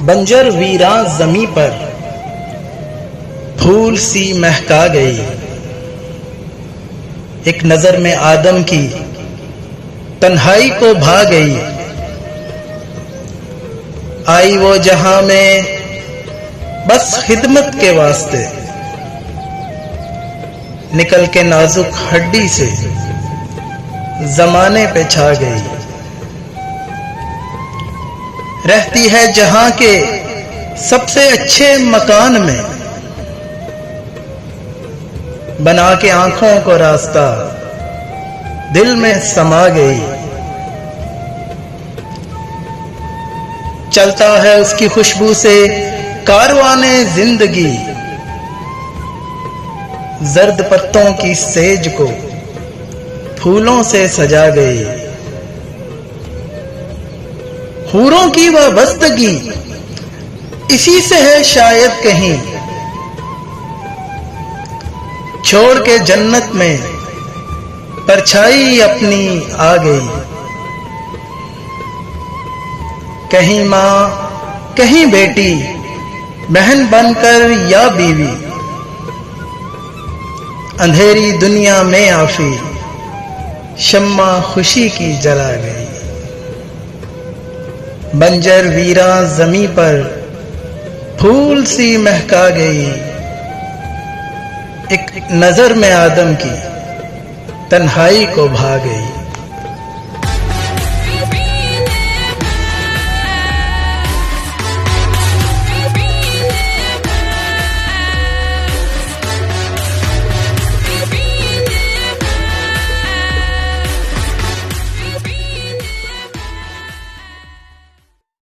बंजर वीरां जमी पर फूल सी महका गई। एक नजर में आदम की तन्हाई को भा गई। आई वो जहां में बस खिदमत के वास्ते, निकल के नाजुक हड्डी से जमाने पे छा गई। रहती है जहां के सबसे अच्छे मकान में, बना के आंखों को रास्ता दिल में समा गई। चलता है उसकी खुशबू से कारवाने जिंदगी, जर्द पत्तों की सेज को फूलों से सजा गई। हूरों की वाबस्तगी इसी से है शायद कहीं, छोड़ के जन्नत में परछाई अपनी आ गई। कहीं मां कहीं बेटी, बहन बनकर या बीवी, अंधेरी दुनिया में आफी शम्मा खुशी की जला गई। बंजर वीरां जमी पर फूल सी महका गई। एक नजर में आदम की तन्हाई को भा गई।